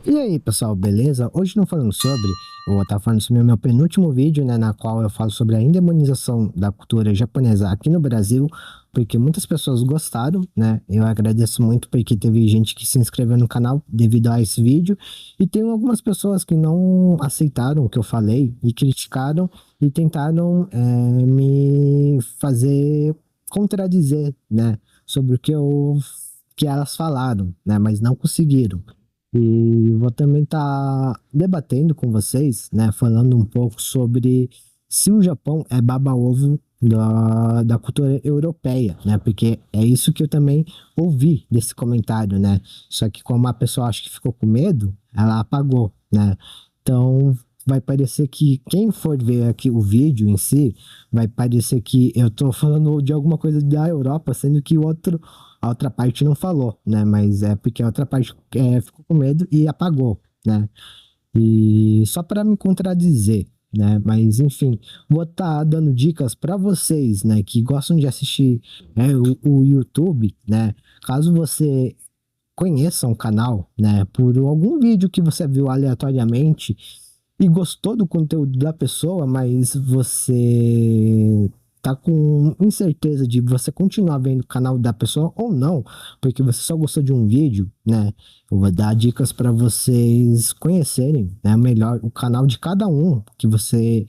E aí, pessoal, beleza? Hoje não falando sobre, eu vou estar falando sobre o meu penúltimo vídeo, né, na qual eu falo sobre a endemonização da cultura japonesa aqui no Brasil, porque muitas pessoas gostaram, né? Eu agradeço muito porque teve gente que se inscreveu no canal devido a esse vídeo, e tem algumas pessoas que não aceitaram o que eu falei e criticaram e tentaram me fazer contradizer, né, sobre o que elas falaram, né, mas não conseguiram. E vou também estar debatendo com vocês, né, falando um pouco sobre se o Japão é baba-ovo da cultura europeia, né, porque é isso que eu também ouvi desse comentário, né, só que como a pessoa acha que ficou com medo, ela apagou, né, então vai parecer que quem for ver aqui o vídeo em si, vai parecer que eu tô falando de alguma coisa da Europa, sendo que a outra parte não falou, né? Mas é porque a outra parte ficou com medo e apagou, né? E só para me contradizer, né? Mas enfim, vou estar dando dicas para vocês, né? Que gostam de assistir o YouTube, né? Caso você conheça um canal, né? Por algum vídeo que você viu aleatoriamente e gostou do conteúdo da pessoa, mas você tá com incerteza de você continuar vendo o canal da pessoa ou não, porque você só gostou de um vídeo, né? Eu vou dar dicas para vocês conhecerem, né, melhor o canal de cada um que você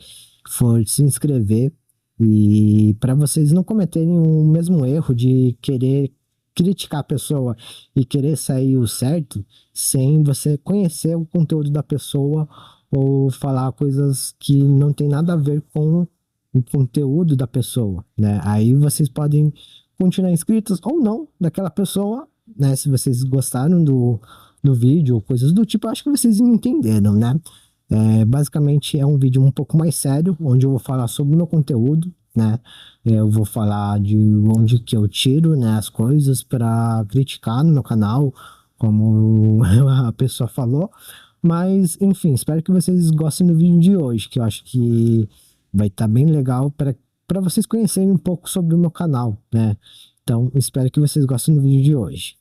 for se inscrever e para vocês não cometerem o mesmo erro de querer criticar a pessoa e querer sair o certo sem você conhecer o conteúdo da pessoa ou falar coisas que não tem nada a ver com o conteúdo da pessoa, né? Aí vocês podem continuar inscritos ou não daquela pessoa, né? Se vocês gostaram do vídeo ou coisas do tipo, acho que vocês entenderam, né? Basicamente é um vídeo um pouco mais sério, onde eu vou falar sobre o meu conteúdo, né? Eu vou falar de onde que eu tiro, né, as coisas para criticar no meu canal, como a pessoa falou. Mas, enfim, espero que vocês gostem do vídeo de hoje, que eu acho que vai estar bem legal para vocês conhecerem um pouco sobre o meu canal, né? Então, espero que vocês gostem do vídeo de hoje.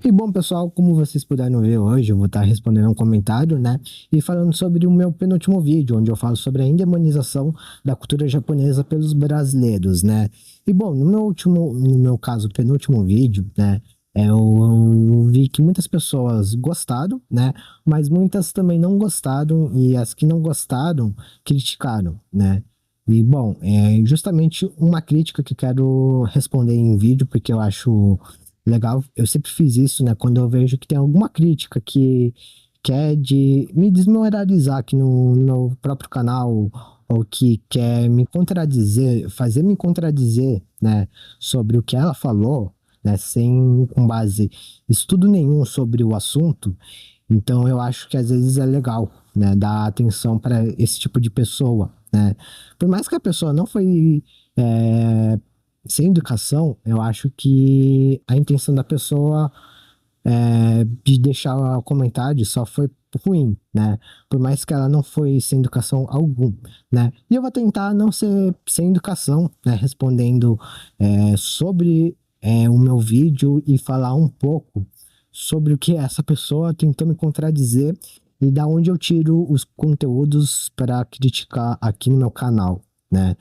E bom, pessoal, como vocês puderam ver hoje, eu vou estar respondendo um comentário, né? E falando sobre o meu penúltimo vídeo, onde eu falo sobre a endemonização da cultura japonesa pelos brasileiros, né? E bom, no meu caso, penúltimo vídeo, né? Eu vi que muitas pessoas gostaram, né? Mas muitas também não gostaram, e as que não gostaram, criticaram, né? E bom, é justamente uma crítica que eu quero responder em vídeo, porque eu acho legal. Eu sempre fiz isso, né? Quando eu vejo que tem alguma crítica que quer de me desmoralizar aqui no próprio canal, ou que quer me contradizer, fazer me contradizer, né? Sobre o que ela falou, né? Sem com base estudo nenhum sobre o assunto. Então eu acho que às vezes é legal, né? Dar atenção para esse tipo de pessoa, né? Por mais que a pessoa não foi é, sem educação, eu acho que a intenção da pessoa de deixar o comentário só foi ruim, né? Por mais que ela não foi sem educação algum, né? E eu vou tentar não ser sem educação, né? Respondendo sobre o meu vídeo e falar um pouco sobre o que essa pessoa tentou me contradizer e da onde eu tiro os conteúdos para criticar aqui no meu canal, né?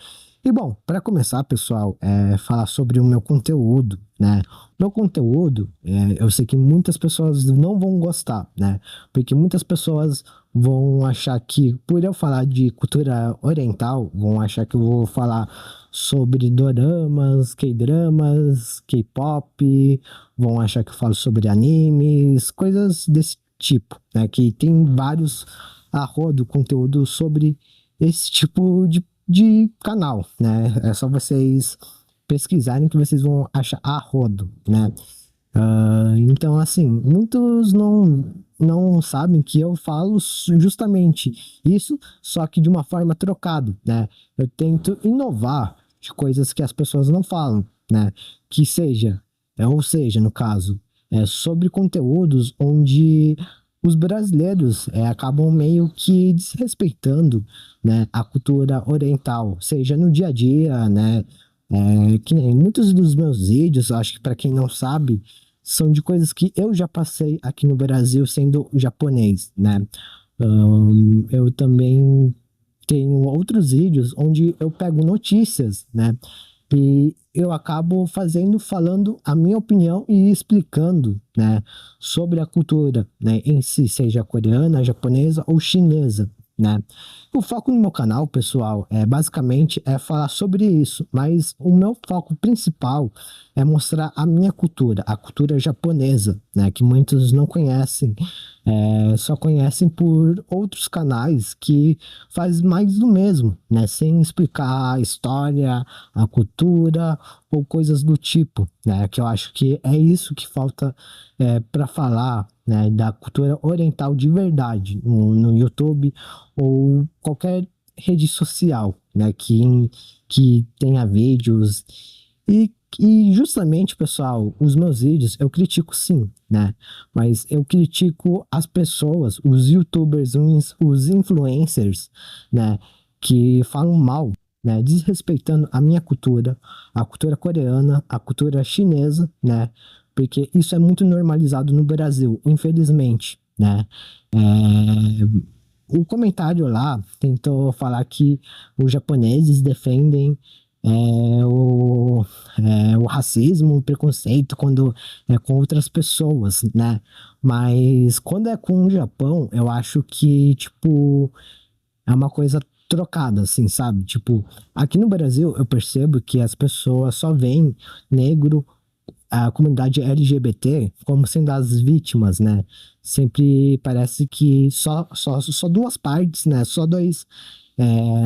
E bom, para começar, pessoal, falar sobre o meu conteúdo, né? Meu conteúdo, eu sei que muitas pessoas não vão gostar, né? Porque muitas pessoas vão achar que, por eu falar de cultura oriental, vão achar que eu vou falar sobre doramas, K-dramas, K-pop, vão achar que eu falo sobre animes, coisas desse tipo, né? Que tem vários arrodo conteúdo sobre esse tipo de canal, né? É só vocês pesquisarem que vocês vão achar a rodo, né? Então, assim, muitos não sabem que eu falo justamente isso, só que de uma forma trocada, né? Eu tento inovar de coisas que as pessoas não falam, né? Que seja ou seja, no caso, sobre conteúdos onde os brasileiros acabam meio que desrespeitando, né, a cultura oriental, seja no dia a dia, né, que nem muitos dos meus vídeos, acho que para quem não sabe, são de coisas que eu já passei aqui no Brasil sendo japonês, né? Eu também tenho outros vídeos onde eu pego notícias, né? E eu acabo falando a minha opinião e explicando, né, sobre a cultura, né, em si, seja coreana, japonesa ou chinesa, né. O foco no meu canal, pessoal, basicamente falar sobre isso, mas o meu foco principal é mostrar a minha cultura, a cultura japonesa, né, que muitos não conhecem, só conhecem por outros canais que faz mais do mesmo, né, sem explicar a história, a cultura ou coisas do tipo, né? Que eu acho que é isso que falta para falar, né, da cultura oriental de verdade no YouTube ou qualquer rede social, né, que tenha vídeos e justamente, pessoal, os meus vídeos eu critico sim, né? Mas eu critico as pessoas, os YouTubers, os influencers, né? Que falam mal, né? Desrespeitando a minha cultura, a cultura coreana, a cultura chinesa, né? Porque isso é muito normalizado no Brasil, infelizmente, né? O comentário lá tentou falar que os japoneses defendem o racismo, o preconceito quando é com outras pessoas, né? Mas quando é com o Japão, eu acho que, tipo, é uma coisa trocada, assim, sabe? Tipo, aqui no Brasil eu percebo que as pessoas só veem negro, a comunidade LGBT como sendo as vítimas, né? Sempre parece que só duas partes, né? Só dois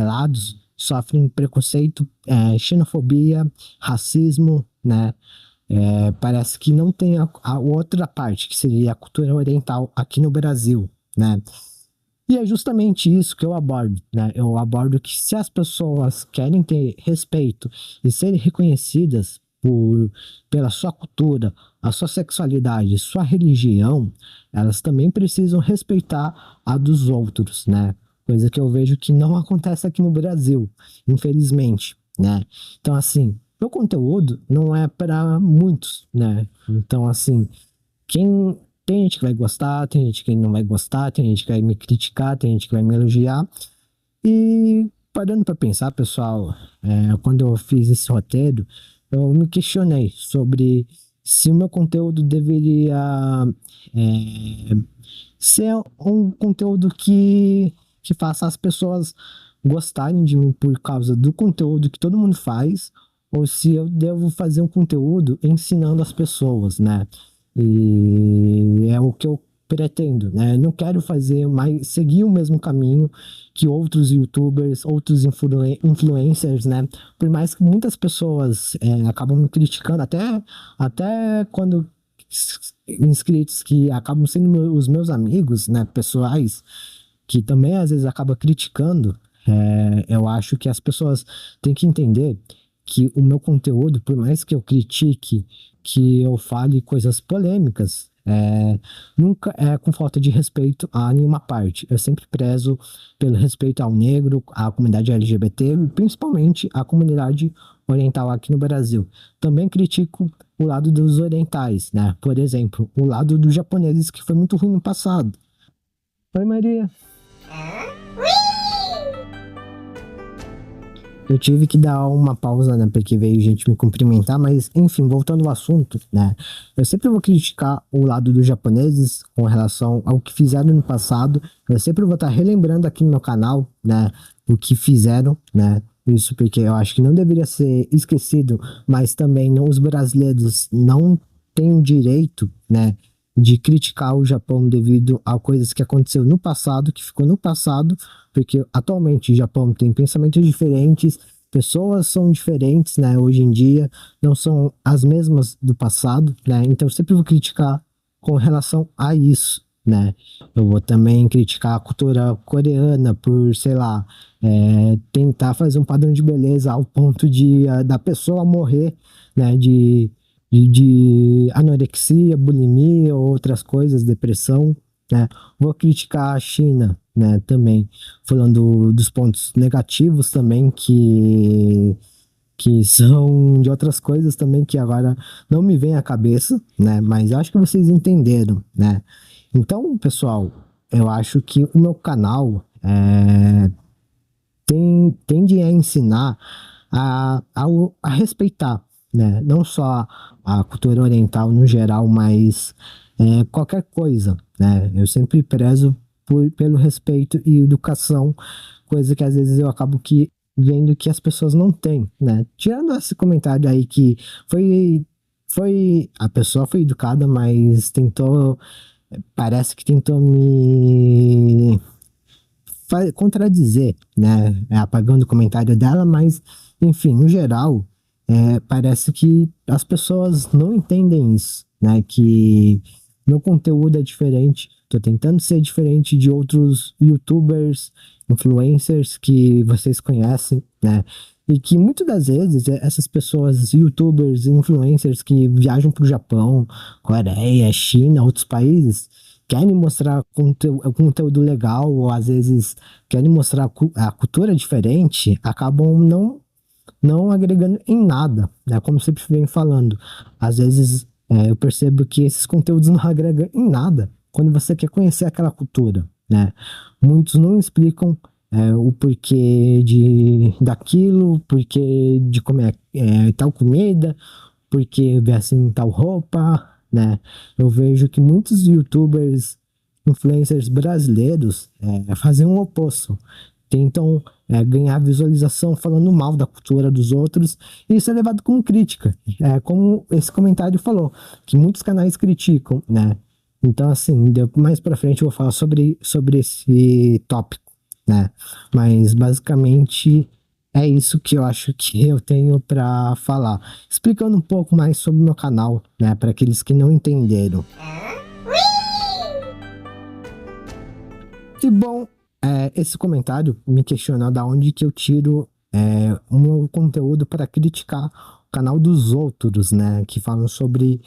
lados sofrem preconceito, xenofobia, racismo, né? Parece que não tem a outra parte, que seria a cultura oriental aqui no Brasil, né? E é justamente isso que eu abordo, né? Eu abordo que se as pessoas querem ter respeito e serem reconhecidas pela sua cultura, a sua sexualidade, sua religião, elas também precisam respeitar a dos outros, né? Coisa que eu vejo que não acontece aqui no Brasil, infelizmente, né? Então, assim, meu conteúdo não é para muitos, né? Então, assim, quem tem gente que vai gostar, tem gente que não vai gostar, tem gente que vai me criticar, tem gente que vai me elogiar. E parando para pensar, pessoal, quando eu fiz esse roteiro, eu me questionei sobre se o meu conteúdo deveria é, ser um conteúdo que faça as pessoas gostarem de mim por causa do conteúdo que todo mundo faz, ou se eu devo fazer um conteúdo ensinando as pessoas, né? E é o que eu pretendo, né? Não quero fazer mais, seguir o mesmo caminho que outros YouTubers, outros influencers, né? Por mais que muitas pessoas acabam me criticando, até quando inscritos que acabam sendo os meus amigos, né, pessoais, que também às vezes acaba criticando, eu acho que as pessoas têm que entender que o meu conteúdo, por mais que eu critique, que eu fale coisas polêmicas, nunca é com falta de respeito a nenhuma parte. Eu sempre prezo pelo respeito ao negro, à comunidade LGBT, e principalmente à comunidade oriental aqui no Brasil. Também critico o lado dos orientais, né? Por exemplo, o lado dos japoneses, que foi muito ruim no passado. Oi, Maria. Eu tive que dar uma pausa, né, porque veio gente me cumprimentar, mas enfim, voltando ao assunto, né, eu sempre vou criticar o lado dos japoneses com relação ao que fizeram no passado, eu sempre vou estar relembrando aqui no meu canal, né, o que fizeram, né, isso porque eu acho que não deveria ser esquecido, mas também os brasileiros não têm o direito, né, de criticar o Japão devido a coisas que aconteceu no passado, que ficou no passado, porque atualmente o Japão tem pensamentos diferentes, pessoas são diferentes, né, hoje em dia, não são as mesmas do passado, né, então eu sempre vou criticar com relação a isso, né, eu vou também criticar a cultura coreana por, sei lá, tentar fazer um padrão de beleza ao ponto de da pessoa morrer, né, de anorexia, bulimia ou outras coisas, depressão, né? Vou criticar a China, né, também, falando dos pontos negativos também que são de outras coisas também que agora não me vem à cabeça, né? Mas acho que vocês entenderam, né? Então, pessoal, eu acho que o meu canal tende a ensinar a respeitar, né? Não só a cultura oriental no geral, mas qualquer coisa, né? Eu sempre prezo pelo respeito e educação, coisa que às vezes eu acabo vendo que as pessoas não têm, né? Tirando esse comentário aí que foi, a pessoa foi educada, mas parece que tentou me contradizer, né? Apagando o comentário dela, mas, enfim, no geral, parece que as pessoas não entendem isso, né? Que meu conteúdo é diferente, tô tentando ser diferente de outros YouTubers, influencers que vocês conhecem, né? E que muitas das vezes essas pessoas, YouTubers, influencers que viajam para o Japão, Coreia, China, outros países, querem mostrar conteúdo legal, ou às vezes querem mostrar a cultura diferente, acabam não agregando em nada, né? Como eu sempre venho falando. Às vezes eu percebo que esses conteúdos não agregam em nada quando você quer conhecer aquela cultura, né? Muitos não explicam o porquê daquilo, porquê de comer tal comida, porque vestem tal roupa, né? Eu vejo que muitos YouTubers, influencers brasileiros fazem o oposto. Tentam ganhar visualização falando mal da cultura dos outros, e isso é levado como crítica. Como esse comentário falou, que muitos canais criticam, né? Então, assim, mais pra frente eu vou falar sobre esse tópico, né? Mas, basicamente, é isso que eu acho que eu tenho para falar. Explicando um pouco mais sobre o meu canal, né? Para aqueles que não entenderam. E bom, esse comentário me questionou da onde que eu tiro o meu conteúdo para criticar o canal dos outros, né? Que falam sobre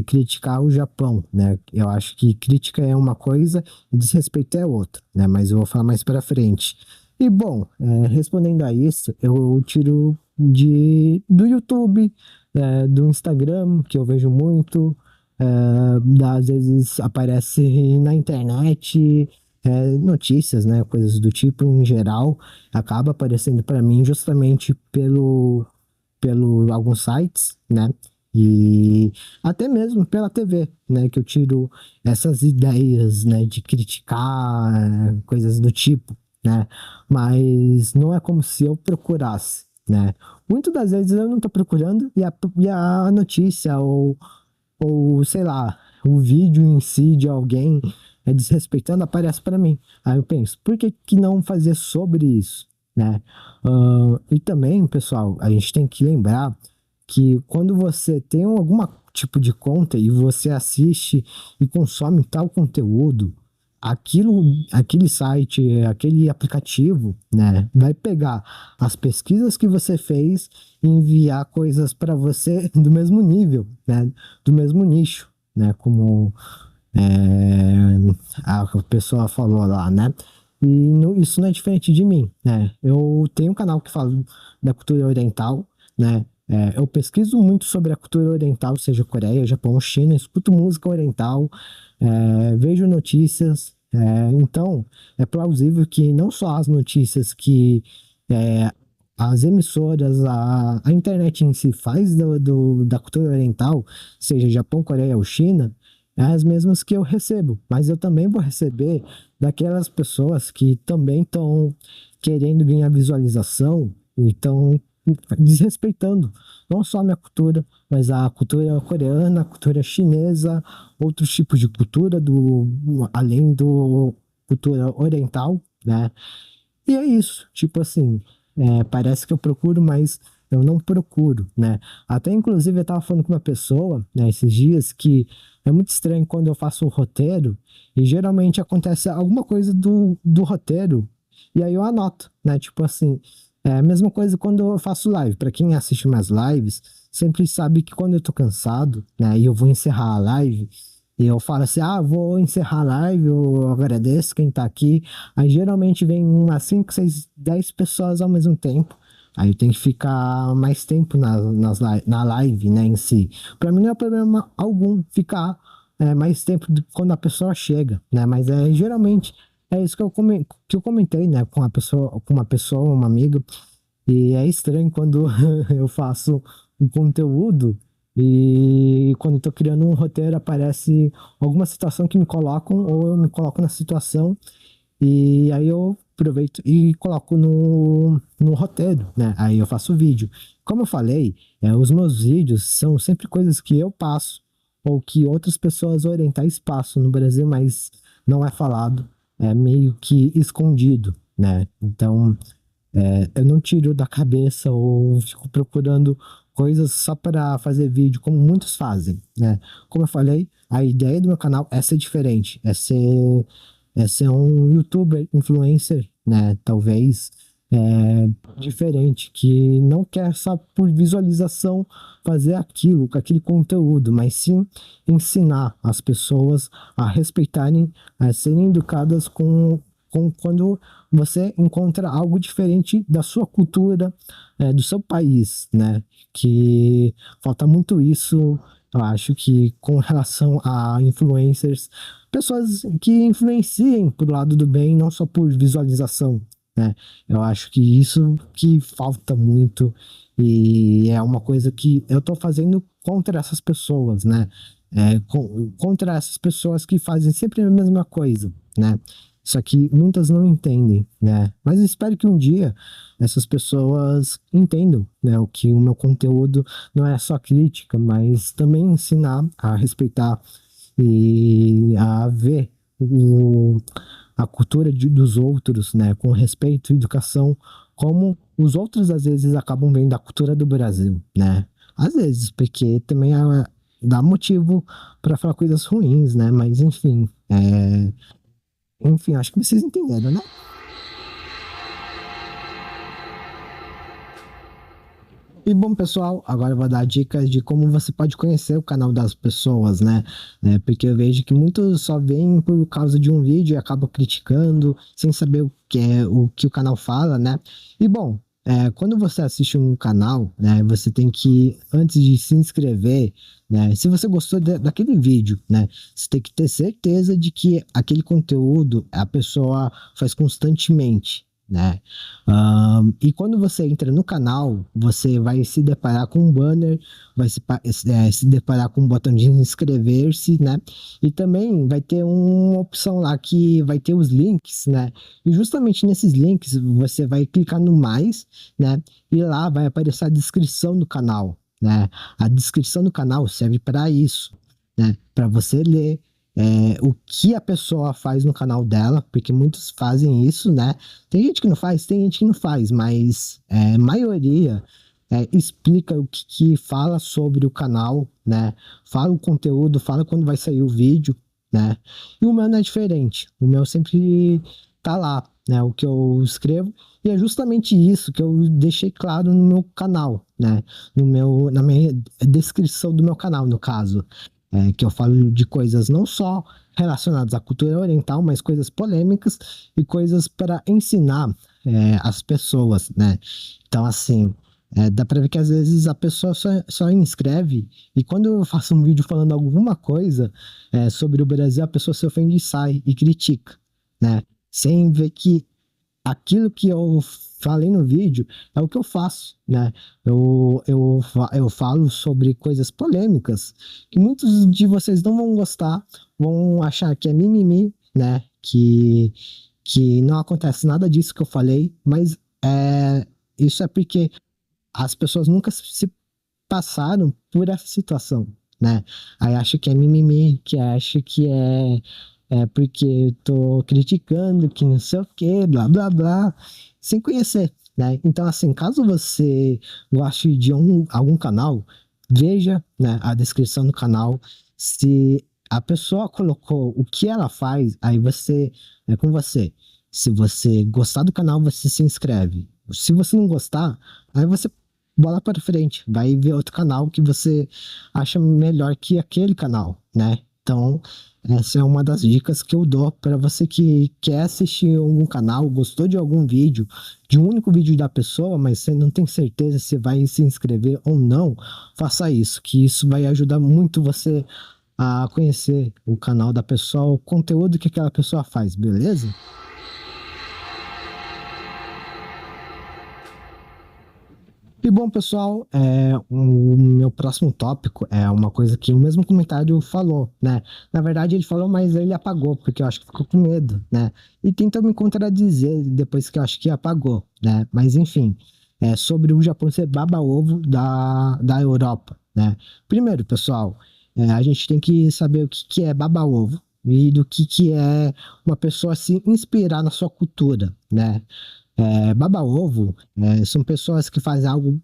criticar o Japão, né? Eu acho que crítica é uma coisa e desrespeito é outra, né? Mas eu vou falar mais para frente. E bom, respondendo a isso, eu tiro do YouTube, do Instagram, que eu vejo muito, às vezes aparece na internet, notícias, né, coisas do tipo em geral, acaba aparecendo para mim justamente pelo alguns sites, né, e até mesmo pela TV, né, que eu tiro essas ideias, né, de criticar coisas do tipo, né, mas não é como se eu procurasse, né. Muitas das vezes eu não estou procurando e a notícia ou sei lá, o vídeo em si de alguém desrespeitando aparece para mim. Aí eu penso, por que não fazer sobre isso, né? E também, pessoal, a gente tem que lembrar que quando você tem algum tipo de conta e você assiste e consome tal conteúdo, aquele site, aquele aplicativo, né, vai pegar as pesquisas que você fez e enviar coisas para você do mesmo nível, né, do mesmo nicho, né, como a pessoa falou lá, né? E isso não é diferente de mim, né? Eu tenho um canal que fala da cultura oriental, né? Eu pesquiso muito sobre a cultura oriental, seja Coreia, Japão, China, escuto música oriental, vejo notícias. Então, é plausível que não só as notícias que as emissoras, a internet em si faz da cultura oriental, seja Japão, Coreia ou China, é as mesmas que eu recebo, mas eu também vou receber daquelas pessoas que também estão querendo ganhar visualização e estão desrespeitando não só a minha cultura, mas a cultura coreana, a cultura chinesa, outros tipos de cultura além do cultura oriental, né? E é isso, tipo assim, parece que eu procuro, mas eu não procuro, né? Até inclusive eu tava falando com uma pessoa, né, esses dias, que é muito estranho quando eu faço um roteiro e geralmente acontece alguma coisa do roteiro e aí eu anoto, né? Tipo assim, é a mesma coisa quando eu faço live. Para quem assiste minhas lives, sempre sabe que quando eu tô cansado, né, e eu vou encerrar a live, e eu falo assim, vou encerrar a live, eu agradeço quem tá aqui. Aí geralmente vem umas 5, 6, 10 pessoas ao mesmo tempo. Aí eu tenho que ficar mais tempo na live, né, em si. Pra mim não é problema algum ficar mais tempo quando a pessoa chega, né? Mas geralmente é isso que eu comentei, né, com uma pessoa, uma amiga. E é estranho quando eu faço um conteúdo e quando eu tô criando um roteiro aparece alguma situação que me colocam ou eu me coloco na situação e aí eu aproveito e coloco no roteiro, né? Aí eu faço o vídeo. Como eu falei, os meus vídeos são sempre coisas que eu passo ou que outras pessoas orientais passam no Brasil, mas não é falado, é meio que escondido, né? Então eu não tiro da cabeça ou fico procurando coisas só para fazer vídeo, como muitos fazem, né? Como eu falei, a ideia do meu canal é ser diferente, é ser um youtuber, influencer, né? Talvez diferente, que não quer só por visualização fazer aquilo, com aquele conteúdo, mas sim ensinar as pessoas a respeitarem, a serem educadas com quando você encontra algo diferente da sua cultura, do seu país, né? Que falta muito isso, eu acho que com relação a influencers, pessoas que influenciem pro lado do bem, não só por visualização, né? Eu acho que isso que falta muito e é uma coisa que eu tô fazendo contra essas pessoas, né? Contra essas pessoas que fazem sempre a mesma coisa, né? Só que muitas não entendem, né? Mas eu espero que um dia essas pessoas entendam, né? O que o meu conteúdo não é só crítica, mas também ensinar a respeitar e a ver a cultura dos outros, né? Com respeito e educação, como os outros às vezes acabam vendo a cultura do Brasil, né? Às vezes, porque também dá motivo para falar coisas ruins, né? Mas enfim, enfim, acho que vocês entenderam, né? E bom, pessoal, agora eu vou dar dicas de como você pode conhecer o canal das pessoas, né? Porque eu vejo que muitos só vêm por causa de um vídeo e acabam criticando, sem saber o que o canal fala, né? E bom, quando você assiste um canal, né, você tem que, antes de se inscrever, né, se você gostou daquele vídeo, né, você tem que ter certeza de que aquele conteúdo a pessoa faz constantemente, né? E quando você entra no canal, você vai se deparar com um banner, vai se deparar com um botão de inscrever-se, né? E também vai ter uma opção lá que vai ter os links, né? E justamente nesses links você vai clicar no mais, né? E lá vai aparecer a descrição do canal, né? A descrição do canal serve para isso, né? Para você ler o que a pessoa faz no canal dela, porque muitos fazem isso, né? Tem gente que não faz, tem gente que não faz, mas a maioria explica o que fala sobre o canal, né? Fala o conteúdo, fala quando vai sair o vídeo, né? E o meu não é diferente. O meu sempre tá lá, né? O que eu escrevo. E é justamente isso que eu deixei claro no meu canal, né? Na minha descrição do meu canal, no caso. Que eu falo de coisas não só relacionadas à cultura oriental, mas coisas polêmicas e coisas para ensinar as pessoas, né? Então, assim, dá para ver que às vezes a pessoa só inscreve e quando eu faço um vídeo falando alguma coisa sobre o Brasil, a pessoa se ofende e sai e critica, né? Sem ver que aquilo que eu falei no vídeo é o que eu faço, né? Eu falo sobre coisas polêmicas que muitos de vocês não vão gostar, vão achar que é mimimi, né? Que não acontece nada disso que eu falei, mas isso é porque as pessoas nunca se passaram por essa situação, né? Aí acha que é mimimi, que acha que é porque eu tô criticando, que não sei o que, blá blá blá, sem conhecer, né? Então, assim, caso você goste de algum canal, veja, né, a descrição do canal. Se a pessoa colocou o que ela faz, aí você, é com você. Se você gostar do canal, você se inscreve. Se você não gostar, aí você bola para frente, vai ver outro canal que você acha melhor que aquele canal, né? Então, essa é uma das dicas que eu dou para você que quer assistir algum canal, gostou de algum vídeo, de um único vídeo da pessoa, mas você não tem certeza se vai se inscrever ou não, faça isso, que isso vai ajudar muito você a conhecer o canal da pessoa, o conteúdo que aquela pessoa faz, beleza? E bom, pessoal, o meu próximo tópico é uma coisa que o mesmo comentário falou, né? Na verdade, ele falou, mas ele apagou, porque eu acho que ficou com medo, né? E tentou me contradizer depois que eu acho que apagou, né? Mas enfim, é sobre o Japão ser baba-ovo da Europa, né? Primeiro, pessoal, a gente tem que saber o que é baba-ovo e do que é uma pessoa se inspirar na sua cultura, né? Baba-ovo são pessoas que fazem algo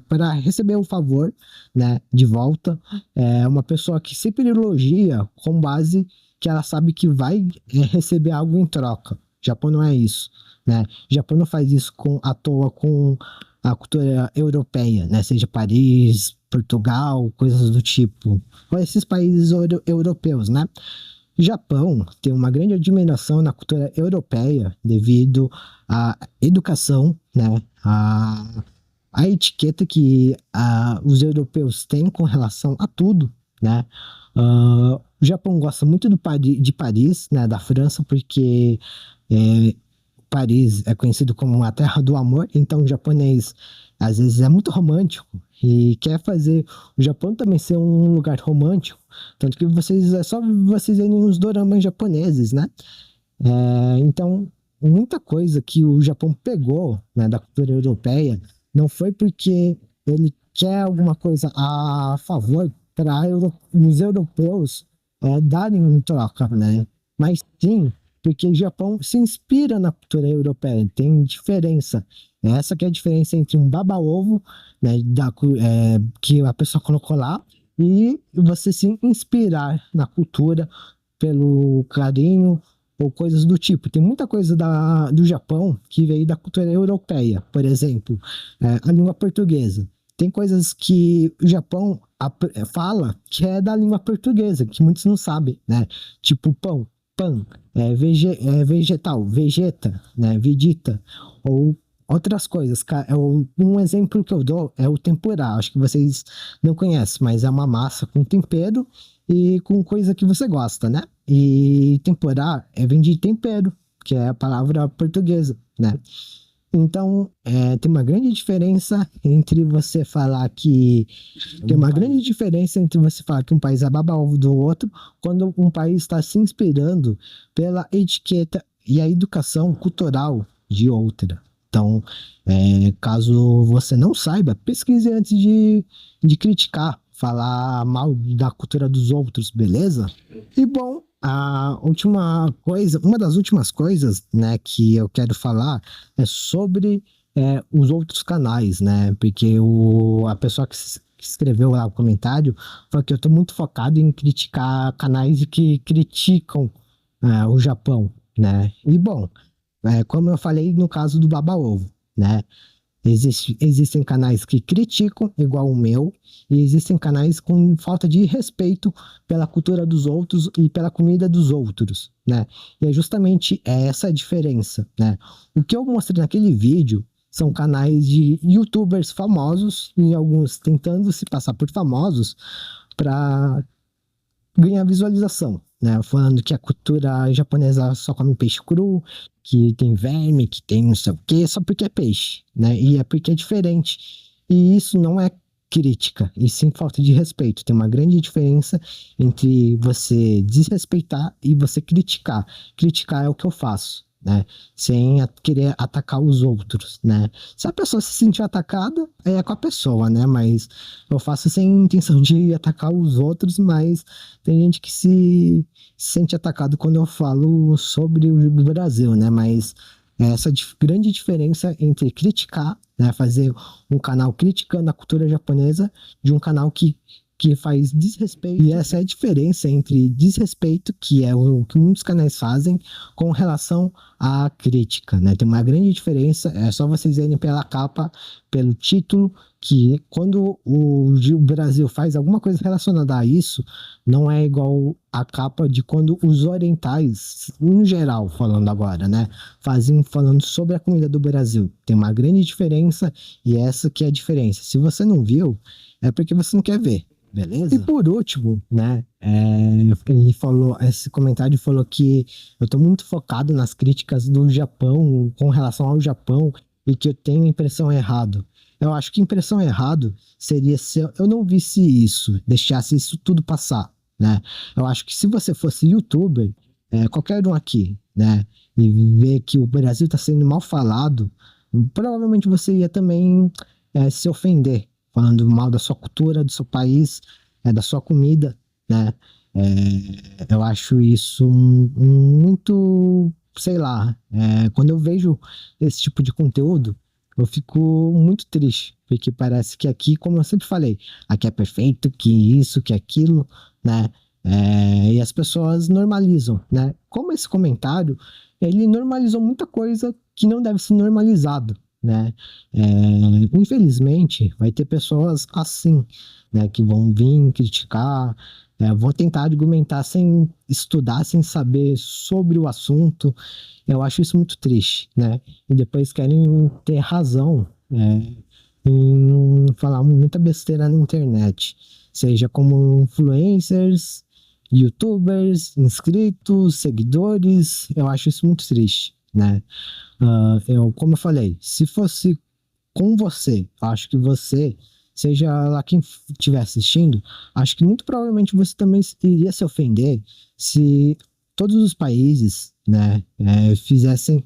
para receber o favor, né, de volta. É uma pessoa que sempre elogia com base que ela sabe que vai receber algo em troca. O Japão não é isso, né? O Japão não faz isso à toa com a cultura europeia, né? Seja Paris, Portugal, coisas do tipo. Ou esses países europeus, né? O Japão tem uma grande admiração na cultura europeia devido à educação, né, a etiqueta que os europeus têm com relação a tudo, né? O Japão gosta muito de Paris, né, da França, porque é, Paris é conhecido como a terra do amor, então o japonês às vezes é muito romântico e quer fazer o Japão também ser um lugar romântico, tanto que vocês é só vocês verem nos doramas japoneses, né? Então, muita coisa que o Japão pegou, né, da cultura europeia não foi porque ele quer alguma coisa a favor para os europeus darem em troca, né? Mas sim porque o Japão se inspira na cultura europeia, tem diferença. Essa que é a diferença entre um baba-ovo, né, que a pessoa colocou lá, e você se inspirar na cultura pelo carinho ou coisas do tipo. Tem muita coisa do Japão que veio da cultura europeia, por exemplo, a língua portuguesa. Tem coisas que o Japão fala que é da língua portuguesa, que muitos não sabem, né? Tipo pão, pan, vegetal, vegeta, né? Vegeta, ou outras coisas. Um exemplo que eu dou é o tempurá. Acho que vocês não conhecem, mas é uma massa com tempero e com coisa que você gosta, né? E temporá vem de tempero, que é a palavra portuguesa, né? Então, tem uma grande diferença entre você falar que. Tem uma grande diferença entre você falar que um país é baba-ovo do outro, quando um país está se inspirando pela etiqueta e a educação cultural de outra. Então, caso você não saiba, pesquise antes de criticar, falar mal da cultura dos outros, beleza? E bom, a última coisa, uma das últimas coisas, né, que eu quero falar é sobre os outros canais, né? Porque a pessoa que escreveu lá o comentário falou que eu estou muito focado em criticar canais que criticam o Japão, né? E bom, como eu falei no caso do Baba Ovo, né? Existem canais que criticam, igual o meu, e existem canais com falta de respeito pela cultura dos outros e pela comida dos outros, né? E é justamente essa a diferença, né? O que eu mostrei naquele vídeo são canais de YouTubers famosos, e alguns tentando se passar por famosos para ganhar visualização, né? Falando que a cultura japonesa só come peixe cru, que tem verme, que tem não sei o quê, só porque é peixe, né? E é porque é diferente. E isso não é crítica, e sim falta de respeito. Tem uma grande diferença entre você desrespeitar e você criticar. Criticar é o que eu faço, né? Sem querer atacar os outros, né? Se a pessoa se sentir atacada, é com a pessoa, né? Mas eu faço sem intenção de atacar os outros, mas tem gente que se sente atacado quando eu falo sobre o Brasil, né? Mas essa grande diferença entre criticar, né? Fazer um canal criticando a cultura japonesa de um canal que que faz desrespeito. E essa é a diferença entre desrespeito, que é o que muitos canais fazem, com relação à crítica, né? Tem uma grande diferença, é só vocês verem pela capa, pelo título, que quando o Brasil faz alguma coisa relacionada a isso, não é igual a capa de quando os orientais, em geral, falando agora, né, fazem falando sobre a comida do Brasil. Tem uma grande diferença e essa que é a diferença. Se você não viu, é porque você não quer ver, beleza? E por último, né, ele falou, esse comentário falou que eu tô muito focado nas críticas do Japão, com relação ao Japão, e que eu tenho impressão errado. Eu acho que impressão errado seria se eu não visse isso, deixasse isso tudo passar, né? Eu acho que se você fosse youtuber, qualquer um aqui, né, e ver que o Brasil está sendo mal falado, provavelmente você ia também se ofender, falando mal da sua cultura, do seu país, da sua comida, né? Eu acho isso muito, sei lá, quando eu vejo esse tipo de conteúdo, eu fico muito triste, porque parece que aqui, como eu sempre falei, aqui é perfeito, que isso, que aquilo, né? E as pessoas normalizam, né? Como esse comentário, ele normalizou muita coisa que não deve ser normalizado, né? Infelizmente, vai ter pessoas assim, né? Que vão vir criticar, vão tentar argumentar sem estudar, sem saber sobre o assunto. Eu acho isso muito triste, né? E depois querem ter razão, em falar muita besteira na internet, seja como influencers, youtubers, inscritos, seguidores. Eu acho isso muito triste, né? Como eu falei, se fosse com você, acho que você, seja lá quem estiver assistindo, acho que muito provavelmente você também iria se ofender se todos os países, né, fizessem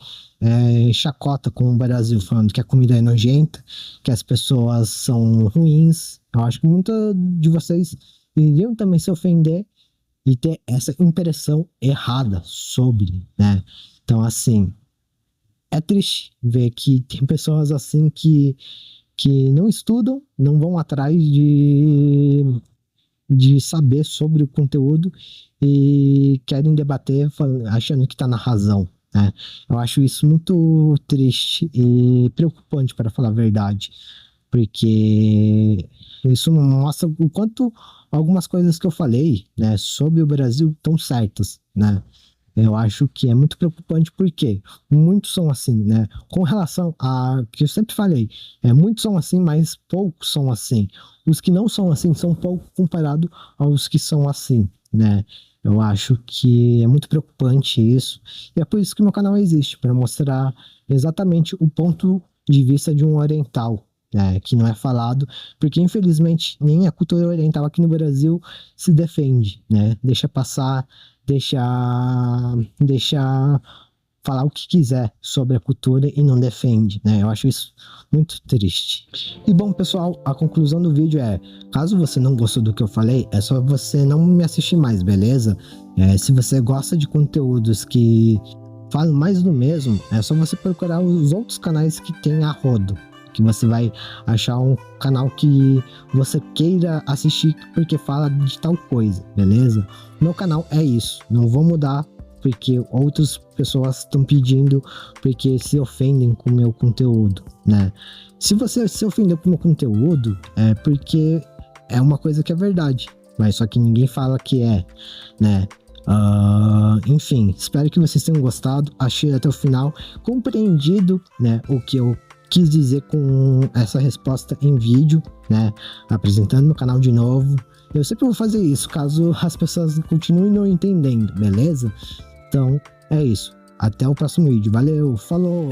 chacota com o Brasil, falando que a comida é nojenta, que as pessoas são ruins. Eu acho que muitos de vocês iriam também se ofender e ter essa impressão errada sobre, né? Então, assim, é triste ver que tem pessoas assim que não estudam, não vão atrás de saber sobre o conteúdo e querem debater achando que está na razão, né? Eu acho isso muito triste e preocupante, para falar a verdade, porque isso mostra o quanto algumas coisas que eu falei, né, sobre o Brasil estão certas, né? Eu acho que é muito preocupante porque muitos são assim, né? Com relação a que eu sempre falei, muitos são assim, mas poucos são assim. Os que não são assim são pouco comparado aos que são assim, né? Eu acho que é muito preocupante isso. E é por isso que meu canal existe, para mostrar exatamente o ponto de vista de um oriental, né, que não é falado, porque infelizmente nem a cultura oriental aqui no Brasil se defende, né? Deixa passar, deixa falar o que quiser sobre a cultura e não defende, né? Eu acho isso muito triste. E bom, pessoal, a conclusão do vídeo é: caso você não gostou do que eu falei, é só você não me assistir mais, beleza? Se você gosta de conteúdos que falam mais do mesmo, é só você procurar os outros canais que tem a rodo, que você vai achar um canal que você queira assistir porque fala de tal coisa, beleza? Meu canal é isso, não vou mudar porque outras pessoas estão pedindo, porque se ofendem com o meu conteúdo, né? Se você se ofendeu com o meu conteúdo, é porque é uma coisa que é verdade, mas só que ninguém fala que é, né? Enfim, espero que vocês tenham gostado, achei até o final, compreendido, né, o que eu quis dizer com essa resposta em vídeo, né, apresentando meu canal de novo. Eu sempre vou fazer isso, caso as pessoas continuem não entendendo, beleza? Então, é isso. Até o próximo vídeo. Valeu, falou!